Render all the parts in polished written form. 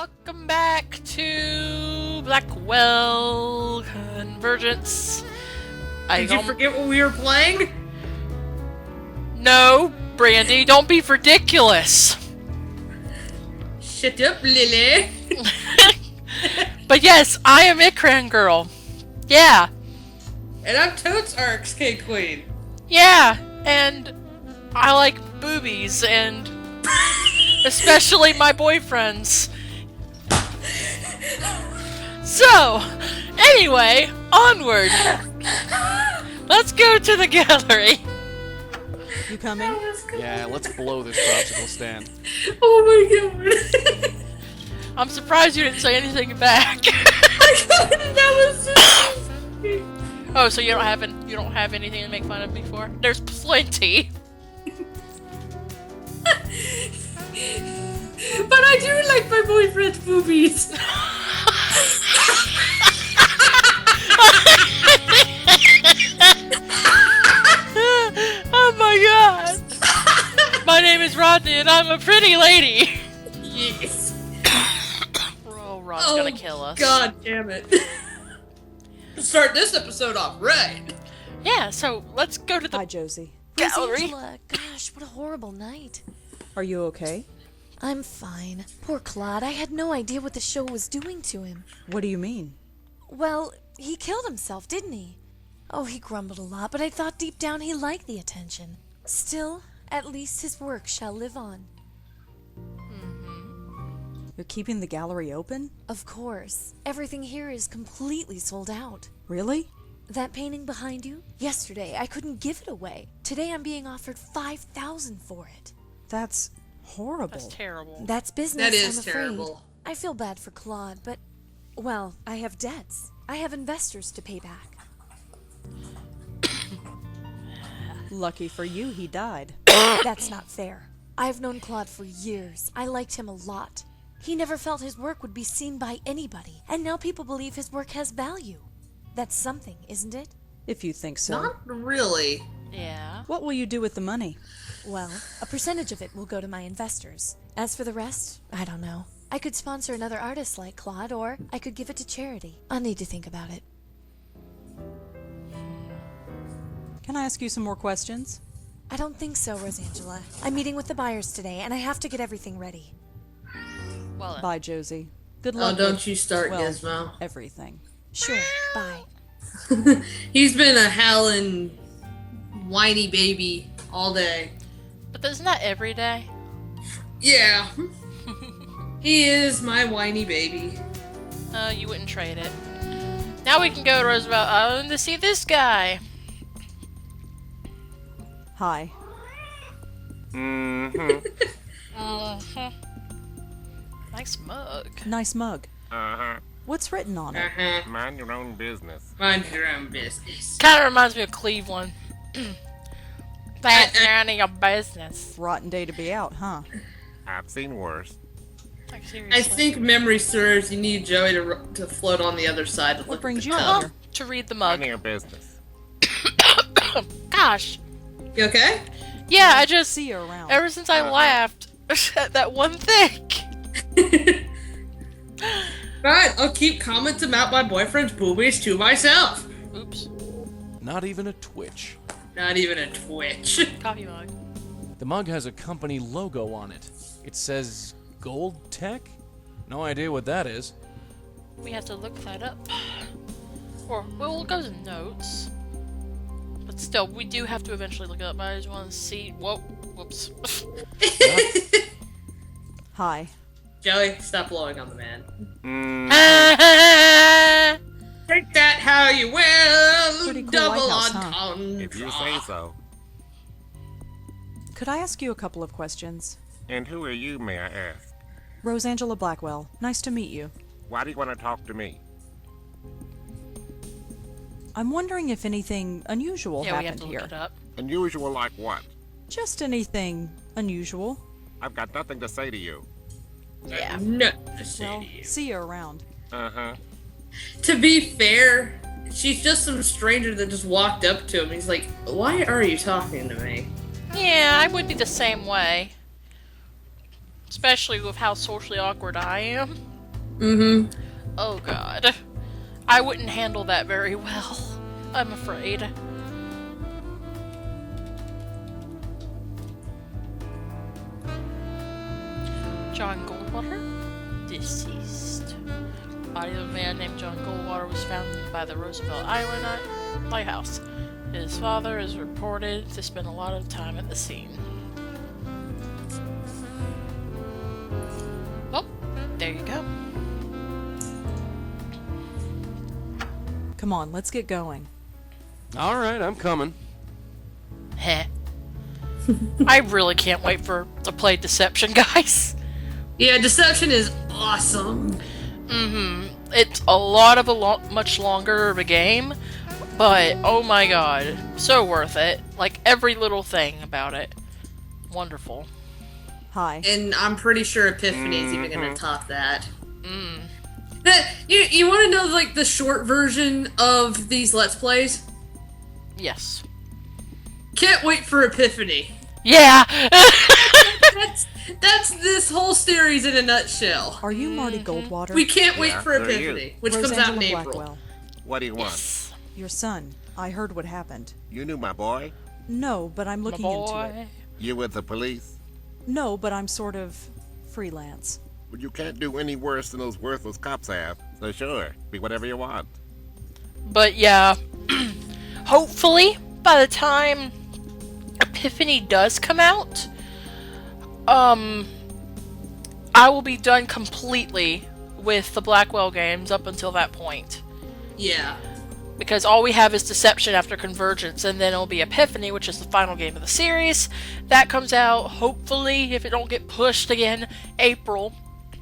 Welcome back to Blackwell Convergence. Did you forget what we were playing? No, Brandy, don't be ridiculous. Shut up, LILLEH. But yes, I am Ikran Girl. Yeah. And I'm Totes RxKQueen. Yeah, and I like boobies, and especially my boyfriends. So, anyway, onward. Let's go to the gallery. You coming? Yeah, let's blow this popsicle stand. Oh my god. I'm surprised you didn't say anything back. That was just... Oh, so you don't have anything to make fun of me for? There's plenty. But I do like my boyfriend's boobies. Oh my god! My name is Rodney and I'm a pretty lady! Yes. Oh, Rod's gonna kill us. God damn it. Start this episode off right. Yeah, so let's go to the Hi, Josie. gallery. Angela, gosh, what a horrible night. Are you okay? I'm fine. Poor Claude, I had no idea what the show was doing to him. What do you mean? Well, he killed himself, didn't he? Oh, he grumbled a lot, but I thought deep down he liked the attention. Still, at least his work shall live on. You're keeping the gallery open? Of course. Everything here is completely sold out. Really? That painting behind you? Yesterday, I couldn't give it away. Today, I'm being offered $5,000 for it. That's horrible. That's terrible. That's business, That is I'm afraid. terrible. I feel bad for Claude, but, well, I have debts. I have investors to pay back. Lucky for you, he died. That's not fair. I've known Claude for years. I liked him a lot. He never felt his work would be seen by anybody, and now people believe his work has value. That's something, isn't it? If you think so. Not really. Yeah. What will you do with the money? Well, a percentage of it will go to my investors. As for the rest, I don't know. I could sponsor another artist like Claude, or I could give it to charity. I'll need to think about it. Can I ask you some more questions? I don't think so, Rosangela. I'm meeting with the buyers today, and I have to get everything ready. Well then. Bye, Josie. Good Oh, luck. don't with, you start, well, Gizmo. everything. Sure, bye. He's been a howling, whiny baby all day. But isn't that every day? Yeah. He is my whiny baby. You wouldn't trade it. Now we can go to Roosevelt Island to see this guy. Hi. Nice mug. Nice mug. Uh-huh. What's written on it? Uh-huh. Mind your own business. Mind your own business. Kind of reminds me of Cleveland. That's none of your business. Rotten day to be out, huh? I've seen worse. Like, I seriously. think memory serves. You need Joey to float on the other side. What brings you up? here? To read the Mind mug. your business. Gosh. You okay? Yeah, I just... See you around. Ever since I laughed at that one thing. Alright, I'll keep commenting about my boyfriend's boobies to myself. Oops. Not even a twitch. Not even a twitch. Coffee mug. The mug has a company logo on it. It says Gold Tech? No idea what that is. We have to look that up. Or, well, it goes in notes. But still, we do have to eventually look it up. I just want to see... Whoa. Whoops. Hi. Joey, stop blowing on the man. Mm, Take that how you will. Pretty cool Double lighthouse, huh? entendre. if you say so. Could I ask you a couple of questions? And who are you, may I ask? Rosangela Blackwell. Nice to meet you. Why do you want to talk to me? I'm wondering if anything unusual Yeah, we have happened to look here. it up. Unusual like what? Just anything unusual. I've got nothing to say to you. Yeah. No, to say Well, to you. see you around. Uh-huh. To be fair, she's just some stranger that just walked up to him. He's like, "Why are you talking to me?" Yeah, I would be the same way. Especially with how socially awkward I am. Mm-hmm. Oh god. I wouldn't handle that very well, I'm afraid. John Goldwater? Deceased. Body of a man named John Goldwater was found by the Roosevelt Island lighthouse. His father is reported to spend a lot of time at the scene. Well, there you go. Come on, let's get going. All right, I'm coming. Heh. I really can't wait to play Deception, guys. Yeah, Deception is awesome. It's a lot of much longer of a game, but oh my god, so worth it. Like every little thing about it. Wonderful. Hi. And I'm pretty sure Epiphany is even gonna top that. That you want to know like the short version of these Let's Plays? Yes. Can't wait for Epiphany. Yeah! That's this whole series in a nutshell. Are you Marty Goldwater? We can't wait Yeah, for there he Epiphany, is. which comes out in Rosangela April. Blackwell. What do you want? Yes. Your son. I heard what happened. You knew my boy? No, but I'm My looking into boy. it. You with the police? No, but I'm sort of freelance. Well, you can't do any worse than those worthless cops have. So sure, be whatever you want. But yeah, hopefully by the time Epiphany does come out, I will be done completely with the Blackwell games up until that point. Yeah. Because all we have is Deception after Convergence, and then it'll be Epiphany, which is the final game of the series. That comes out, hopefully, if it don't get pushed again, April.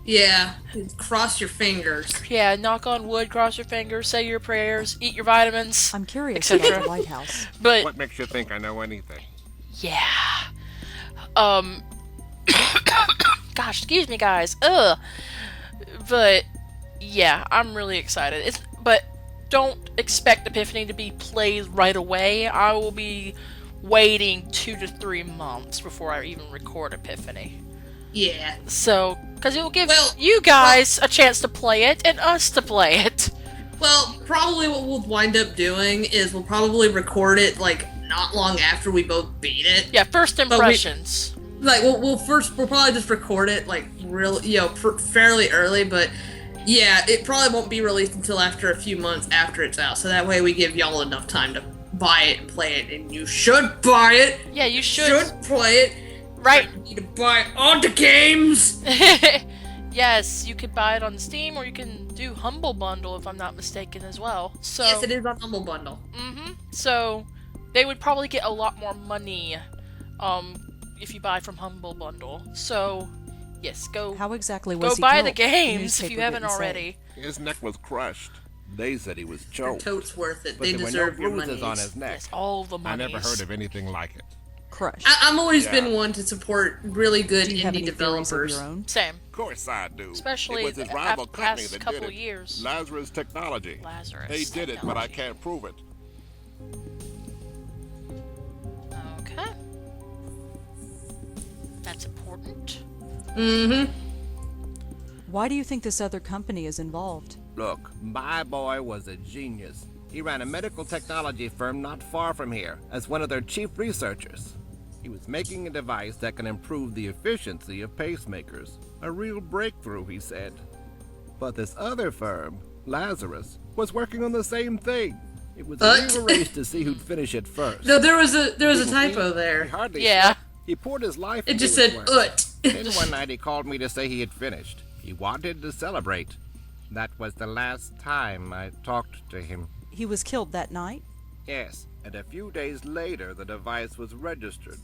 Yeah. Cross your fingers. Yeah, knock on wood, cross your fingers, say your prayers, eat your vitamins, I'm curious etc. about the lighthouse. But What makes you think I know anything? yeah. Gosh, excuse me, guys. Ugh. But yeah, I'm really excited. But don't expect Epiphany to be played right away. I will be waiting 2 to 3 months before I even record Epiphany. Yeah. So, because it will give Well, you guys a chance to play it and us to play it. Well, probably what we'll wind up doing is we'll probably record it like not long after we both beat it. Yeah, first impressions. Like we'll probably just record it like really fairly early, but yeah, it probably won't be released until after a few months after it's out. So that way we give y'all enough time to buy it and play it, and you should buy it. Yeah, you should. Play it. Right. You need to buy all the games. Yes, you could buy it on Steam, or you can do Humble Bundle if I'm not mistaken as well. So Yes, it is on Humble Bundle. So they would probably get a lot more money, if you buy from Humble Bundle. So yes, go How exactly was go he buy killed? the games if Newspaper you haven't didn't say. already. His neck was crushed. They said he was choked. Totes worth it. But They there were no deserve your bruises money. on his neck. Yes, all the I money. never heard of anything like it. Crushed. I'm always Yeah. been one to support really good Do you have indie any theories of developers. your own? Same. Of course I do. Especially it was his the rival company past that couple did it. years. Lazarus Technology. Lazarus They did it, but I Technology. can't prove it. Okay. That's important. Why do you think this other company is involved? Look, my boy was a genius. He ran a medical technology firm not far from here as one of their chief researchers. He was making a device that can improve the efficiency of pacemakers. A real breakthrough, he said. But this other firm, Lazarus, was working on the same thing. It was a real race to see who'd finish it first. No, there was a typo He there. hardly Yeah. slept. He poured his life It into just his said work. "ut." Then one night he called me to say he had finished. He wanted to celebrate. That was the last time I talked to him. He was killed that night? Yes, and a few days later the device was registered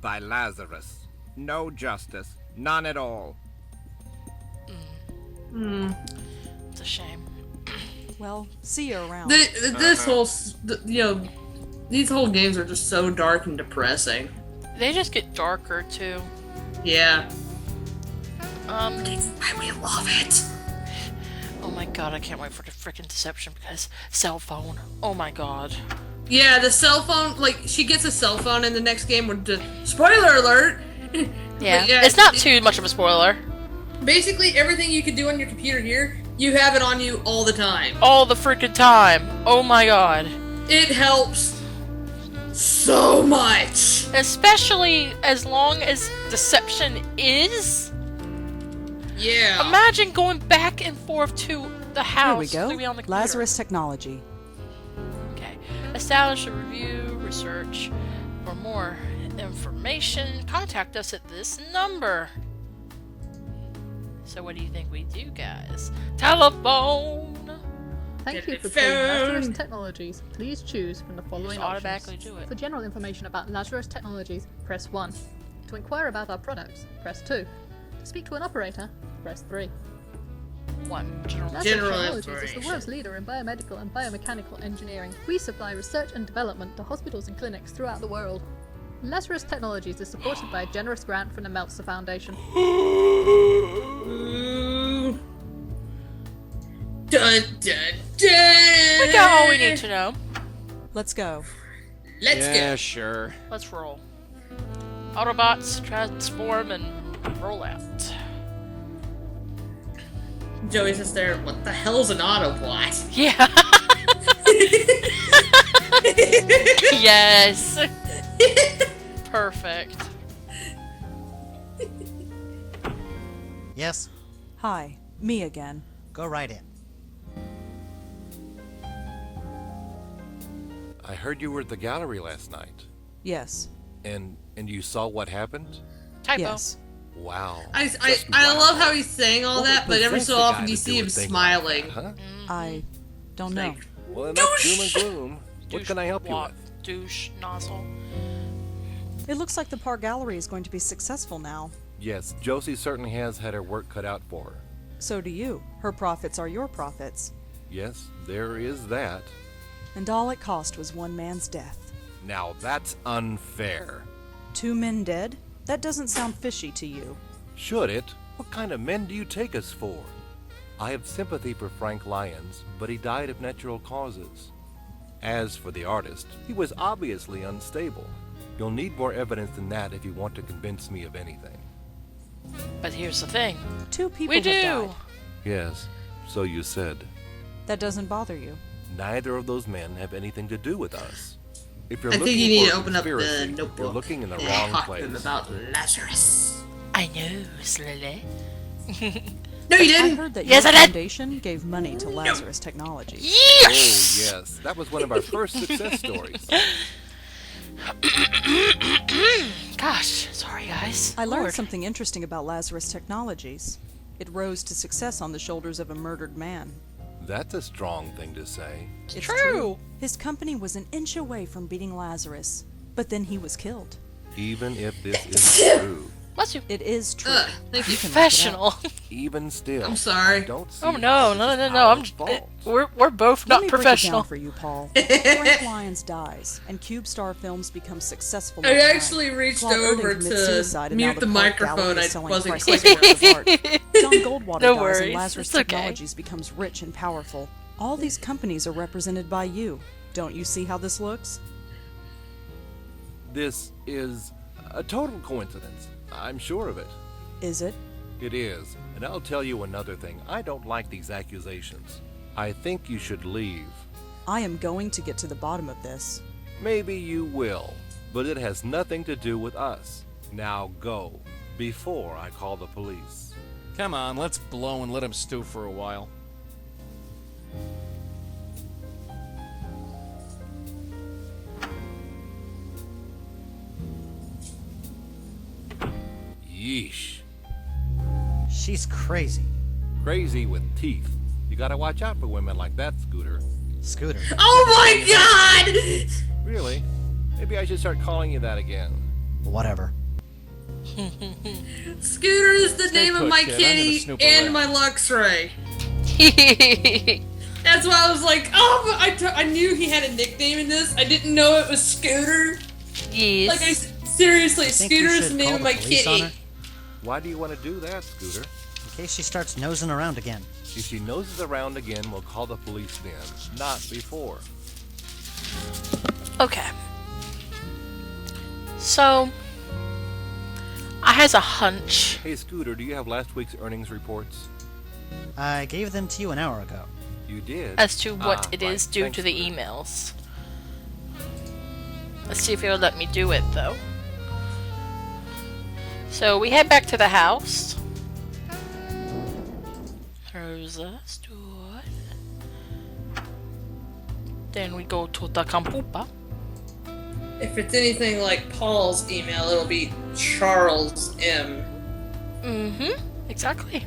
by Lazarus. No justice, none at all. It's a shame. Well, see you around. This whole, these whole games are just so dark and depressing. They just get darker too. Yeah. Um. And we love it. Oh my god, I can't wait for the frickin' Deception because cell phone. Oh my god. Yeah, the cell phone, like, she gets a cell phone in the next game with the, spoiler alert, Yeah, yeah, it's not too much of a spoiler. Basically, everything you can do on your computer here, you have it on you all the time. All the freaking time. Oh my god. It helps so much. Especially as long as deception is. Yeah. Imagine going back and forth to the house. Here we to be on go. the computer. Lazarus Technology. Okay. Establish a review, research. For more information, contact us at this number. So what do you think we do, guys? Telephone! Thank you Get for the calling phone. Lazarus Technologies. Please choose from the following Just options. automatically do it. For general information about Lazarus Technologies, press 1. To inquire about our products, press 2. To speak to an operator, press 3. 1. General. Lazarus General Technologies is the information. world's leader in biomedical and biomechanical engineering. We supply research and development to hospitals and clinics throughout the world. Lazarus Technologies is supported by a generous grant from the Meltzer Foundation. Ooh. Dun dun dun. We got all we need to know. Let's go. Let's Yeah, go. sure. Let's roll. Autobots transform and roll out. Joey sits there. What the hell's an Autobot? Yeah. Yes. Perfect. Yes, Hi, me again. go right in. I heard you were at the gallery last night. Yes. And you saw what happened? Typo. Yes. Wow. I Just I wow. love how he's saying all What that, would but every possess so a guy often you to see do a him thing like smiling. that, huh? I don't know. Like, Well, enough doom and gloom. What can I help you Douche with? Douche nozzle. It looks like the Park Gallery is going to be successful now. Yes, Josie certainly has had her work cut out for her. So do you. Her profits are your profits. Yes, there is that. And all it cost was one man's death. Now that's unfair. 2 men dead? That doesn't sound fishy to you. Should it? What kind of men do you take us for? I have sympathy for Frank Lyons, but he died of natural causes. As for the artist, he was obviously unstable. You'll need more evidence than that if you want to convince me of anything. But here's the thing. 2 people We have do. died. Yes, so you said. That doesn't bother you. Neither of those men have anything to do with us. If you're I looking think you need for to a open up the conspiracy, notebook. you're looking in the and wrong talk place. to them about Lazarus. I know, LILLEH. No, you I didn't. heard that Yes, your I did. foundation gave money to Lazarus Technology. Oh, Yes! yes, that was one of our first success stories. Gosh, sorry guys. I learned Lord. something interesting about Lazarus Technologies. It rose to success on the shoulders of a murdered man. That's a strong thing to say. It's True. His company was an inch away from beating Lazarus, but then he was killed. Even if this is true. Bless you. It is true. Thank you. can look it up. Professional. Even still. I'm sorry. I don't see Oh how no, this no, is no, no. our I'm. fault. We're both Let not me professional. break it down for you, Paul. Frank Lyons dies, and CubeStar Films becomes successful. I overnight. actually reached Claude over Erding commits to suicide, and now mute the Park microphone. Gallery I is selling wasn't priceless clicking. works of art. John Goldwater No dies, worries, and Lazarus it's okay. Technologies becomes rich and powerful. All these companies are represented by you. Don't you see how this looks? This is a total coincidence. I'm sure of it. Is it? It is. And I'll tell you another thing. I don't like these accusations. I think you should leave. I am going to get to the bottom of this. Maybe you will, but it has nothing to do with us. Now go, before I call the police. Come on, let's blow and let him stew for a while. Yeesh. She's crazy. Crazy with teeth. You gotta watch out for women like that, Scooter. Scooter. Oh my god! Really? Maybe I should start calling you that again. Whatever. Scooter is the Stay name of put, my kid. I'm gonna kitty snoop and around. my Luxray. That's why I was like, oh, but I knew he had a nickname in this. I didn't know it was Scooter. Yes. Like, seriously, Think you Scooter is should the name call of the my police on kitty. her? Why do you want to do that, Scooter? In case she starts nosing around again. If she noses around again, we'll call the police then, not before. Okay. So, I has a hunch. Hey, Scooter, do you have last week's earnings reports? I gave them to you an hour ago. You did? As to what it right. is due Thanks, to the Scooter. emails. Let's see if it'll let me do it, though. So we head back to the house. Rosa stood. Then we go to the computer. If it's anything like Paul's email, it'll be Charles M. Mm-hmm. Exactly.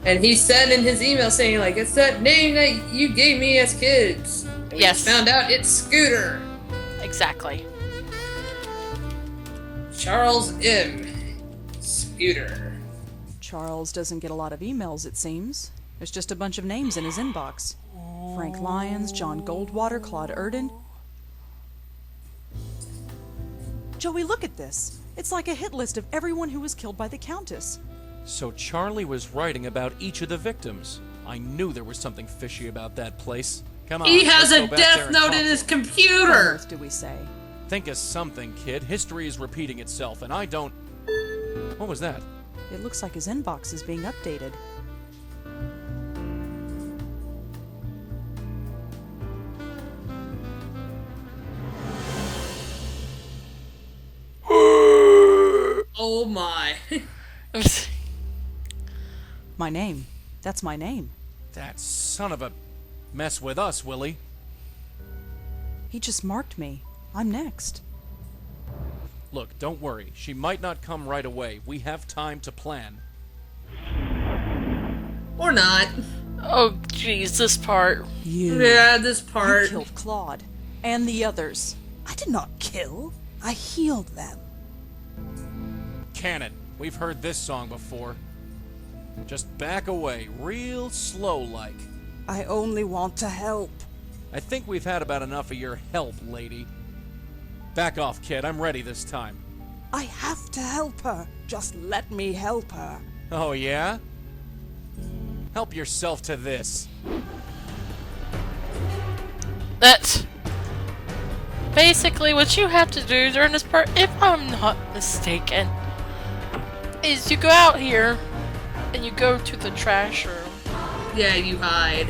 And he said in his email saying, like, it's that name that you gave me as kids. And we Yes. found out it's Scooter. Exactly. Charles M. Scooter. Charles doesn't get a lot of emails, it seems. There's just a bunch of names in his inbox. Frank Lyons, John Goldwater, Claude Erden. Joey, look at this. It's like a hit list of everyone who was killed by the Countess. So Charlie was writing about each of the victims. I knew there was something fishy about that place. Come on, He has let's a go back there death and note talk in his to him. What on computer. earth do we say? Think of something, kid. History is repeating itself, and I don't... What was that? It looks like his inbox is being updated. Oh my. My name. That's my name. That son of a... Mess with us, Willie. He just marked me. I'm next. Look, don't worry. She might not come right away. We have time to plan. Or not. Oh, jeez, this part. Yeah, this You part. killed Claude. And the others. I did not kill. I healed them. Cannon, we've heard this song before. Just back away, real slow-like. I only want to help. I think we've had about enough of your help, lady. Back off, kid. I'm ready this time. I have to help her. Just let me help her. Oh, yeah? Help yourself to this. That's basically what you have to do during this part, if I'm not mistaken, is you go out here and you go to the trash room. Yeah, you hide.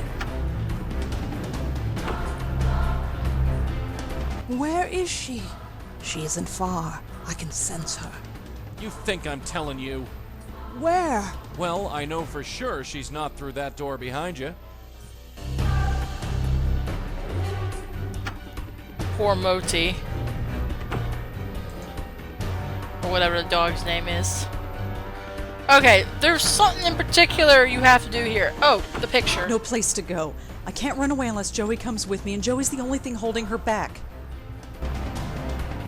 Where is she? She isn't far. I can sense her. You think I'm telling you? Where? Well, I know for sure she's not through that door behind you. Poor Moti. Or whatever the dog's name is. Okay, there's something in particular you have to do here. Oh, the picture. No place to go. I can't run away unless Joey comes with me, and Joey's the only thing holding her back.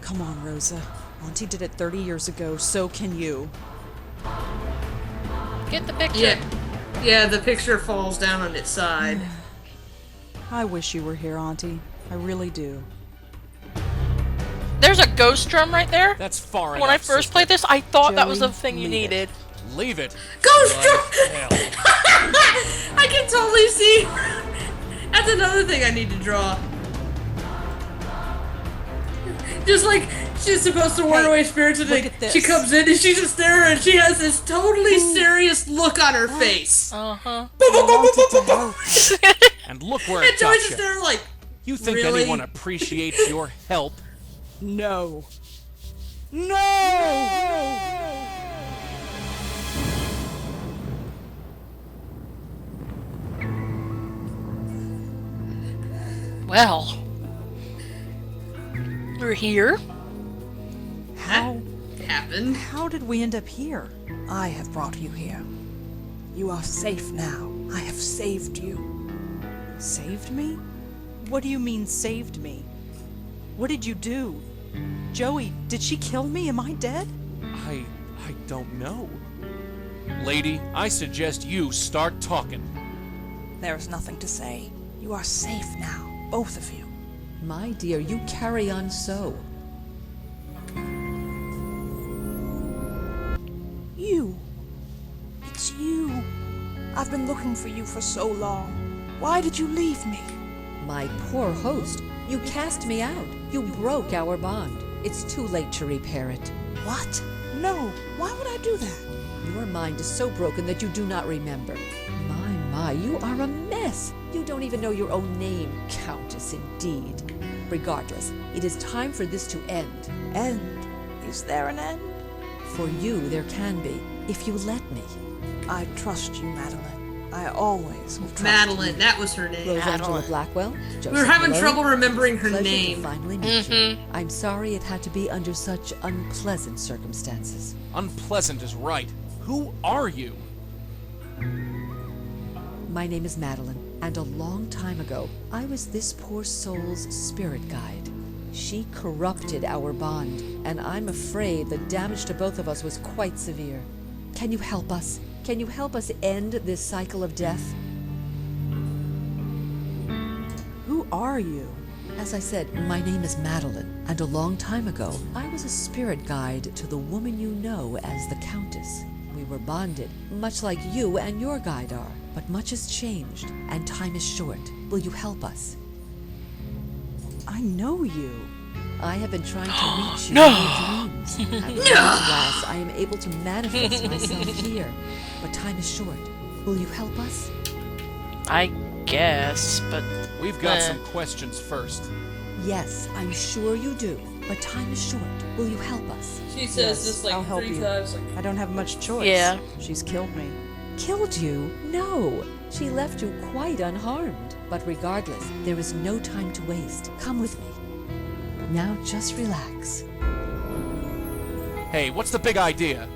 Come on, Rosa. Auntie did it 30 years ago, so can you. Get the picture. Yeah. Yeah, the picture falls down on its side. I wish you were here, Auntie. I really do. There's a ghost drum right there. That's far enough. When I first sister. played this, I thought that was the Joey, thing you leave it. needed. Leave it. Ghost Like drum! hell. I can totally see. That's another thing I need to draw. Just like she's supposed to ward Hey, away spirits, and look like, at this. she comes in and she's just there, and she has this totally serious look on her face. Uh-huh. Wanted to help her. And look where And it Joey's got just you. there like, You think Really? anyone appreciates your help? No. No! Well, we're here. How? happened. How did we end up here? I have brought you here. You are safe now. I have saved you. Saved me? What do you mean, saved me? What did you do? Joey, did she kill me? Am I dead? I don't know. Lady, I suggest you start talking. There is nothing to say. You are safe now, both of you. My dear, you carry on so. You. It's you. I've been looking for you for so long. Why did you leave me? My poor host, you cast me out. You broke our bond. It's too late to repair it. What? no. Why would I do that? Your mind is so broken that you do not remember. My, you are a mess. You don't even know your own name, Countess, indeed. Regardless, it is time for this to end. End? Is there an end? For you, there can be, if you let me. I trust you, Madeline. I always will trust Madeline, you. that was her name. Rosangela Blackwell. We were having Joseph trouble Malone. remembering her Pleasure name. To finally meet you. I'm sorry it had to be under such unpleasant circumstances. Unpleasant is right. Who are you? My name is Madeline, and a long time ago, I was this poor soul's spirit guide. She corrupted our bond, and I'm afraid the damage to both of us was quite severe. Can you help us? Can you help us end this cycle of death? Who are you? As I said, my name is Madeline, and a long time ago, I was a spirit guide to the woman you know as the Countess. We were bonded, much like you and your guide are, but much has changed, and time is short. Will you help us? I know you. I have been trying to reach you No. in your dreams. At last, I am able to manifest myself here, but time is short. Will you help us? I guess, but We've got some questions first. Yes, I'm sure you do, but time is short. Will you help us? She says Yes, this like I'll help 3 you. times. Like, I don't have much choice. Yeah. She's killed me. Killed you? No. She left you quite unharmed. But regardless, there is no time to waste. Come with me. Now just relax. Hey, what's the big idea?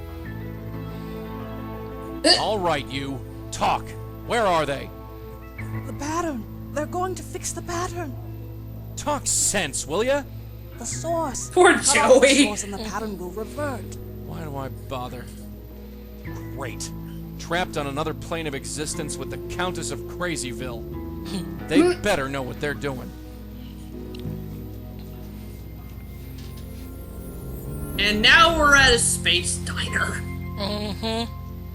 All right, you. Talk. Where are they? The pattern. They're going to fix the pattern. Talk sense, will ya? The source. Poor Cut off the Joey. source and the pattern will revert. Why do I bother? Great. Trapped on another plane of existence with the Countess of Crazyville. They better know what they're doing. and now we're at a space diner.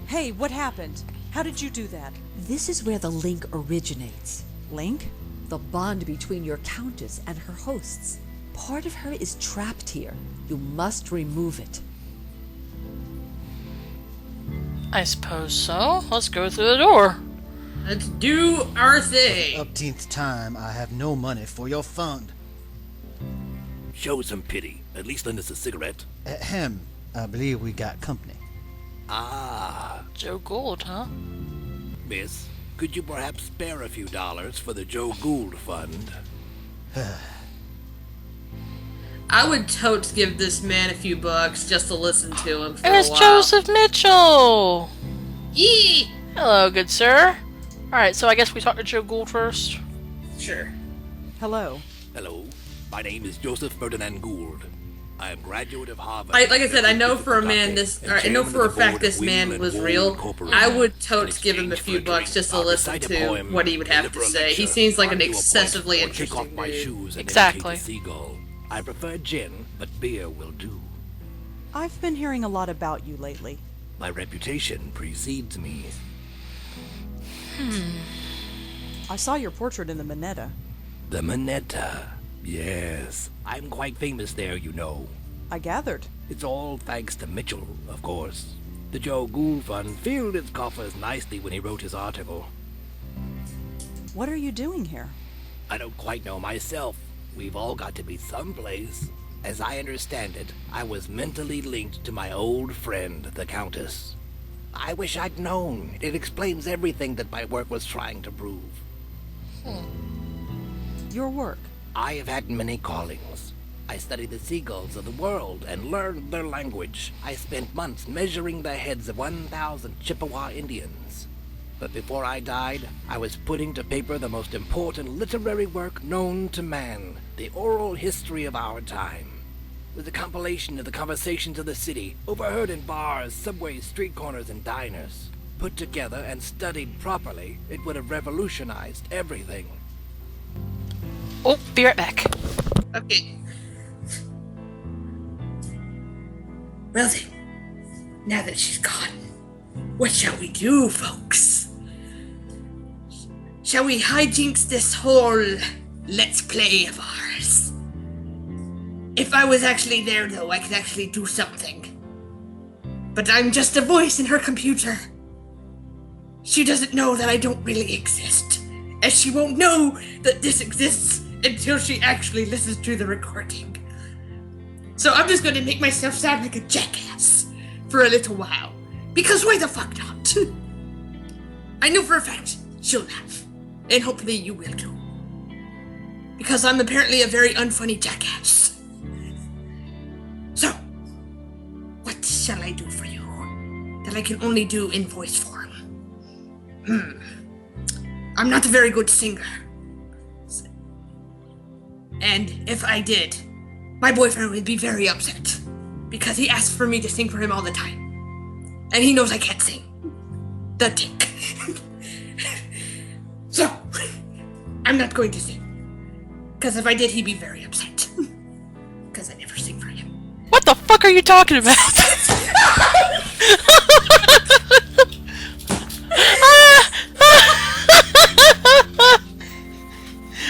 Hey, what happened? How did you do that? This is where the link originates. Link? The bond between your Countess and her hosts. Part of her is trapped here. You must remove it. I suppose so. Let's go through the door. Let's do our thing. Upteenth time, I have no money for your fund. Show some pity. At least lend us a cigarette. Ahem. I believe we got company. Ah. Joe Gould, huh? Miss, could you perhaps spare a few dollars for the Joe Gould Fund? I would totes give this man a few bucks just to listen to him for It's a while. Joseph Mitchell! Yee! Hello, good sir. Alright, so I guess we talk to Joe Gould first. Sure. Hello. Hello. My name is Joseph Ferdinand Gould. I am graduate of Harvard. Like I said, I know for a man this, or I know for a fact this man was real. I would totes give him a few bucks just to listen to what he would have to say. He seems like an excessively interesting dude. Exactly. I prefer gin, but beer will do. I've been hearing a lot about you lately. My reputation precedes me. I saw your portrait in the Minetta. The Minetta. Yes. I'm quite famous there, you know. I gathered. It's all thanks to Mitchell, of course. The Joe Gould Fund filled its coffers nicely when he wrote his article. What are you doing here? I don't quite know myself. We've all got to be someplace. As I understand it, I was mentally linked to my old friend, the Countess. I wish I'd known. It explains everything that my work was trying to prove. Your work? I have had many callings. I studied the seagulls of the world and learned their language. I spent months measuring the heads of 1,000 Chippewa Indians. But before I died, I was putting to paper the most important literary work known to man, the oral history of our time. It was a compilation of the conversations of the city, overheard in bars, subways, street corners, and diners. Put together and studied properly, it would have revolutionized everything. Oh, be right back. Okay. Well then, now that she's gone, what shall we do, folks? Shall we hijinks this whole let's play of ours? If I was actually there, though, I could actually do something. But I'm just a voice in her computer. She doesn't know that I don't really exist. And she won't know that this exists until she actually listens to the recording. So I'm just going to make myself sound like a jackass for a little while. Because why the fuck not? I know for a fact she'll laugh. And hopefully you will too. Because I'm apparently a very unfunny jackass. So, what shall I do for you that I can only do in voice form? I'm not a very good singer. And if I did, my boyfriend would be very upset. Because he asks for me to sing for him all the time. And he knows I can't sing. The dick. So, I'm not going to sing. Because if I did, he'd be very upset. Because I never sing for him. What the fuck are you talking about?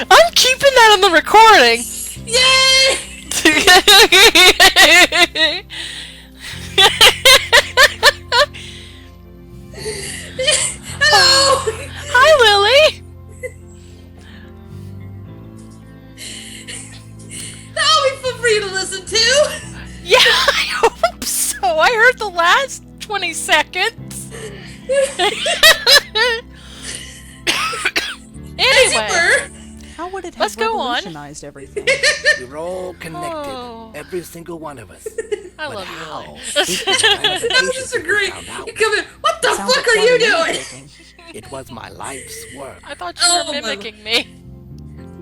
I'm keeping that on the recording. Yay! Hello! Hi, Lily. That'll be fun for you to listen to. Yeah, I hope so. I heard the last 20 seconds. Anyway, How would it let's have go on. revolutionized everything? We're all connected, Oh. every single one of us. I But love you, how? Lily. This is great. Found out. You come in. What the Sounds fuck like are you fun doing? undertaking. It was my life's work. I thought you Oh, were my mimicking me.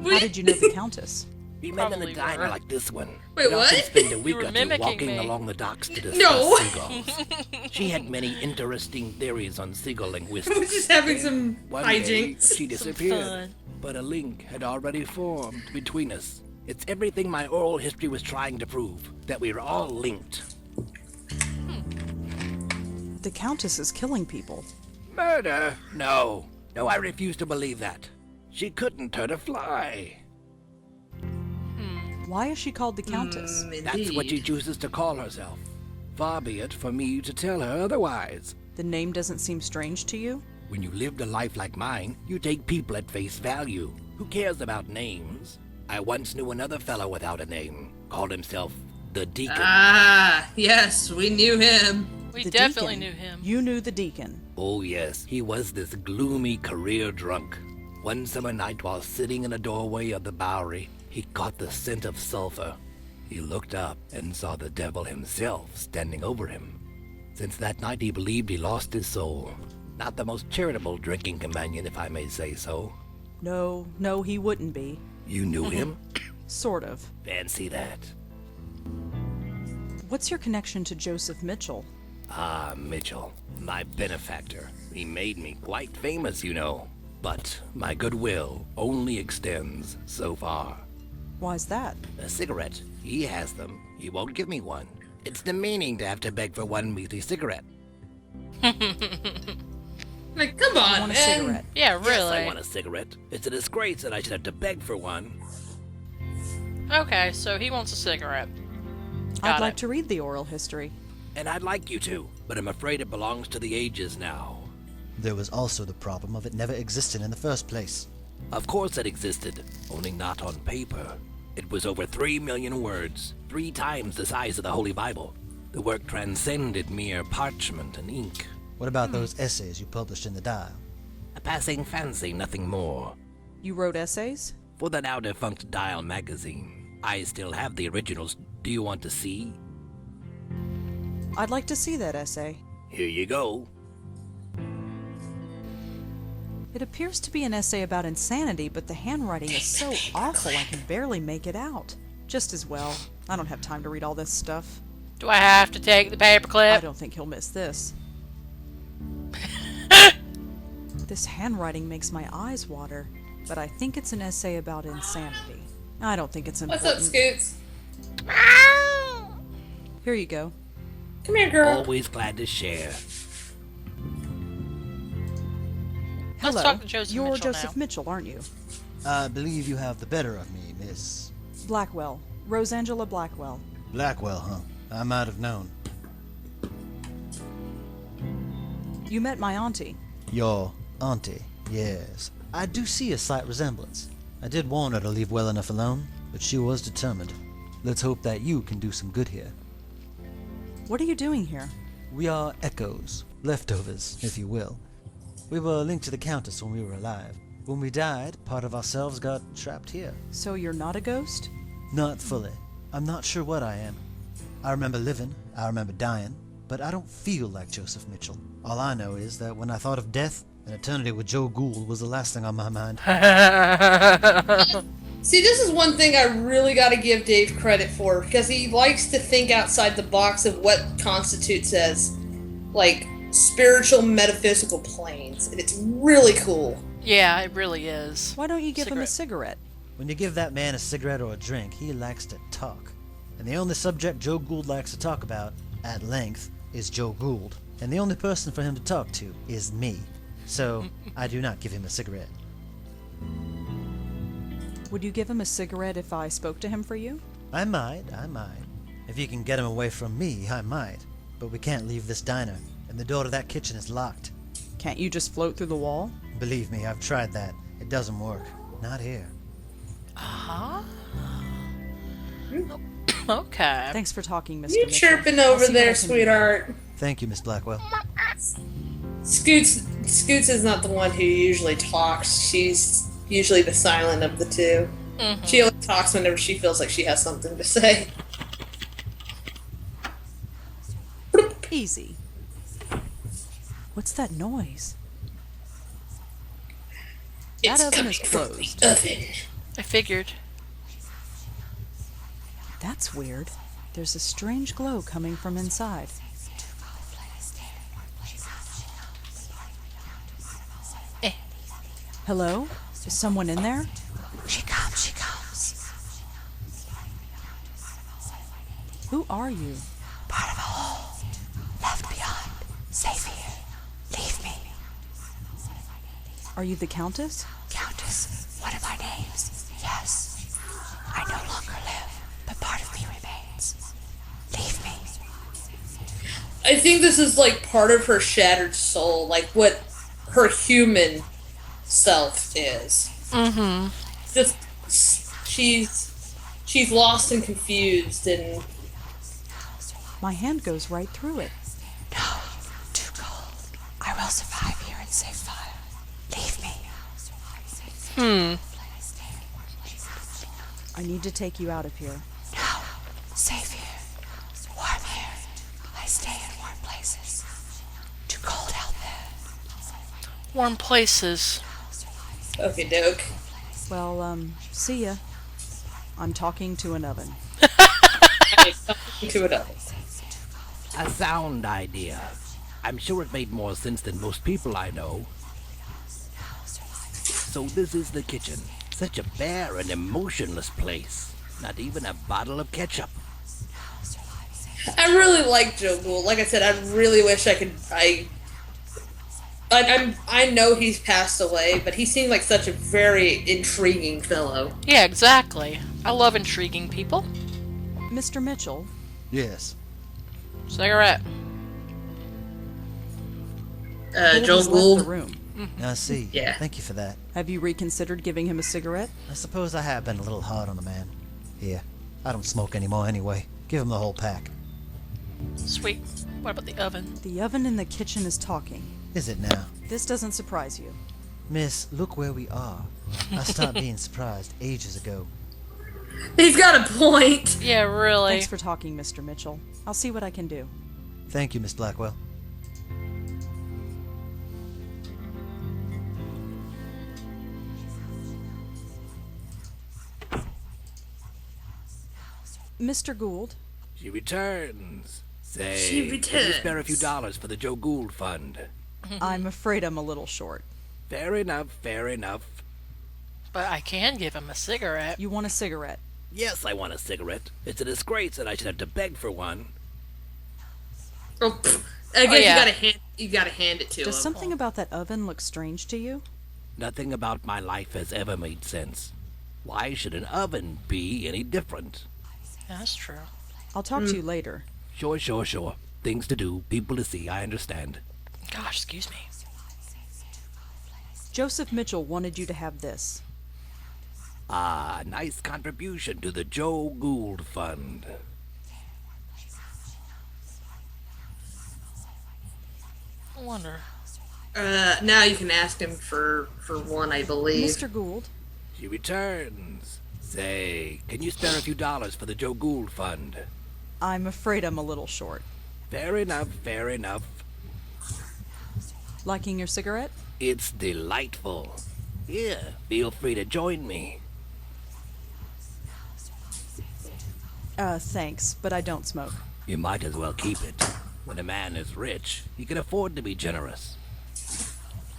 How did you know the Countess? We met in Probably a diner were. like this one. Wait, We'd often what? spend a week were or two mimicking walking me. along the docks to discuss No. seagulls. She had many interesting theories on seagull linguistics. We're just having some One day, hijinks. she disappeared, fun. but a link had already formed between us. It's everything my oral history was trying to prove, that we are all linked. The Countess is killing people. Murder? No. No, I refuse to believe that. She couldn't hurt a fly. Why is she called the Countess? That's what she chooses to call herself. Far be it for me to tell her otherwise. The name doesn't seem strange to you? When you lived a life like mine, you take people at face value. Who cares about names? I once knew another fellow without a name. Called himself the Deacon. Ah, yes, we knew him. We The definitely Deacon. knew him. You knew the Deacon. Oh yes, he was this gloomy career drunk. One summer night while sitting in a doorway of the Bowery, he caught the scent of sulfur. He looked up and saw the devil himself standing over him. Since that night he believed he lost his soul. Not the most charitable drinking companion, if I may say so. No, he wouldn't be. You knew him? Sort of. Fancy that. What's your connection to Joseph Mitchell? Ah, Mitchell, my benefactor. He made me quite famous, you know. But my goodwill only extends so far. Why's that? A cigarette. He has them. He won't give me one. It's demeaning to have to beg for one measly cigarette. Like, come on, I want a man. cigarette. Yeah, Yes, really. I want a cigarette. It's a disgrace that I should have to beg for one. Okay, so he wants a cigarette. Got I'd like it. to read the oral history. And I'd like you to, but I'm afraid it belongs to the ages now. There was also the problem of it never existing in the first place. Of course it existed, only not on paper. It was over 3 million words, 3 times the size of the Holy Bible. The work transcended mere parchment and ink. What about those essays you published in the Dial? A passing fancy, nothing more. You wrote essays? For the now defunct Dial magazine. I still have the originals. Do you want to see? I'd like to see that essay. Here you go. It appears to be an essay about insanity, but the handwriting is so awful I can barely make it out. Just as well. I don't have time to read all this stuff. Do I have to take the paperclip? I don't think he'll miss this. This handwriting makes my eyes water, but I think it's an essay about insanity. I don't think it's important. What's up, Scoots? Here you go. Come here, girl. Always glad to share. Let's Hello. talk to Joseph You're Mitchell Joseph now. Mitchell, aren't you? I believe you have the better of me, Miss Blackwell. Rosangela Blackwell. Blackwell, huh? I might have known. You met my auntie. Your auntie, yes. I do see a slight resemblance. I did warn her to leave well enough alone, but she was determined. Let's hope that you can do some good here. What are you doing here? We are echoes, leftovers, if you will. We were linked to the Countess when we were alive. When we died, part of ourselves got trapped here. So you're not a ghost? Not fully. I'm not sure what I am. I remember living, I remember dying, but I don't feel like Joseph Mitchell. All I know is that when I thought of death, an eternity with Joe Gould was the last thing on my mind. See, this is one thing I really got to give Dave credit for, because he likes to think outside the box of what constitutes as, like, spiritual metaphysical planes, and it's really cool. Yeah, it really is. Why don't you give him a cigarette? When you give that man a cigarette or a drink, he likes to talk. And the only subject Joe Gould likes to talk about, at length, is Joe Gould. And the only person for him to talk to is me. So, I do not give him a cigarette. Would you give him a cigarette if I spoke to him for you? I might. If you can get him away from me, I might. But we can't leave this diner, and the door to that kitchen is locked. Can't you just float through the wall? Believe me, I've tried that. It doesn't work. Not here. Uh-huh. Okay. Thanks for talking, Mr. You Mitchell. chirping over there, sweetheart. Thank you, Miss Blackwell. Scoots is not the one who usually talks. She's usually the silent of the two. Mm-hmm. She only talks whenever she feels like she has something to say. Easy. What's that noise? That oven is closed. I figured. That's weird. There's a strange glow coming from inside. Hello? Is someone in there? She comes. Who are you? Part of a whole. Left beyond. Safe here. Leave me. Are you the Countess? Countess, one of our names. Yes. I no longer live, but part of me remains. Leave me. I think this is like part of her shattered soul, like what her human self is. Mm-hmm. Just she's lost and confused, and My hand goes right through it. No, too cold. I will survive here and save fire. Leave me. I need to take you out of here. No, safe here. Warm here. I stay in warm places. Too cold out there. Warm places. okay, doke. Well, see ya. I'm talking to an oven. To it up. A sound idea. I'm sure it made more sense than most people I know. So this is the kitchen. Such a bare and emotionless place. Not even a bottle of ketchup. I really like Joe Gould. Like I said, I really wish I could. I know he's passed away, but he seemed like such a very intriguing fellow. Yeah, exactly. I love intriguing people. Mr. Mitchell, Yes. Cigarette. Gould Joe has left Gould. the room. I see. Yeah. Thank you for that. Have you reconsidered giving him a cigarette? I suppose I have been a little hard on the man. Here. I don't smoke anymore anyway. Give him the whole pack. Sweet. What about the oven? The oven in the kitchen is talking. Is it now? This doesn't surprise you. Miss, look where we are. I stopped being surprised ages ago. He's got a point. Yeah, really. Thanks for talking, Mr. Mitchell. I'll see what I can do. Thank you, Miss Blackwell. Mr. Gould, She returns. Say, She can you returns. spare a few dollars for the Joe Gould Fund? I'm afraid I'm a little short. Fair enough, fair enough. But I can give him a cigarette. You want a cigarette? Yes, I want a cigarette. It's a disgrace that I should have to beg for one. Oh, I guess yeah. you gotta hand it to him. Does something about that oven look strange to you? Nothing about my life has ever made sense. Why should an oven be any different? Yeah, that's true. I'll talk to you later. Sure. Things to do, people to see, I understand. Gosh, excuse me. Joseph Mitchell wanted you to have this. Ah, nice contribution to the Joe Gould Fund. I wonder. Now you can ask him for one, I believe. Mr. Gould, She returns. Say, can you spare a few dollars for the Joe Gould Fund? I'm afraid I'm a little short. Fair enough, fair enough. Liking your cigarette? It's delightful. Here, feel free to join me. Thanks, but I don't smoke. You might as well keep it. When a man is rich, he can afford to be generous.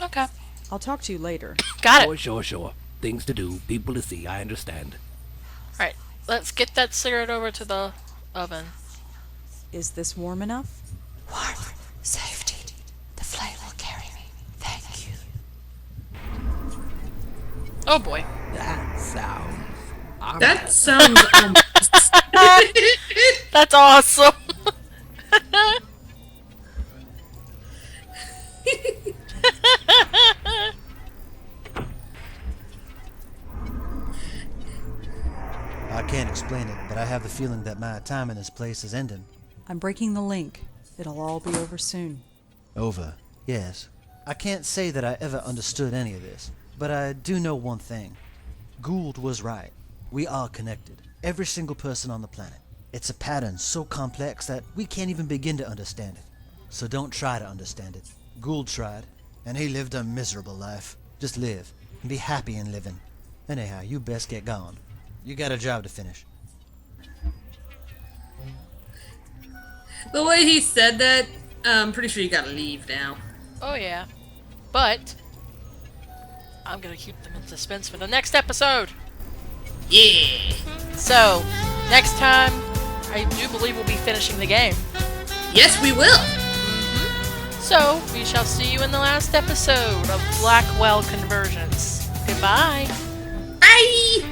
Okay. I'll talk to you later. Got it. Sure. Things to do, people to see, I understand. Alright, let's get that cigarette over to the oven. Is this warm enough? Warm. Safety. The flame will carry me. Thank you. Oh boy. That sounds... That sounds That's awesome. I can't explain it, but I have the feeling that my time in this place is ending. I'm breaking the link. It'll all be over soon. Over. Yes. I can't say that I ever understood any of this, but I do know one thing. Gould was right. We are connected. Every single person on the planet. It's a pattern so complex that we can't even begin to understand it. So don't try to understand it. Gould tried, and he lived a miserable life. Just live, and be happy in living. Anyhow, you best get gone. You got a job to finish. the way he said that. I'm pretty sure you gotta leave now. Oh yeah. But I'm gonna keep them in suspense for the next episode. Yeah. So, next time, I do believe we'll be finishing the game. Yes, we will. So, we shall see you in the last episode of Blackwell Convergence. Goodbye. Bye.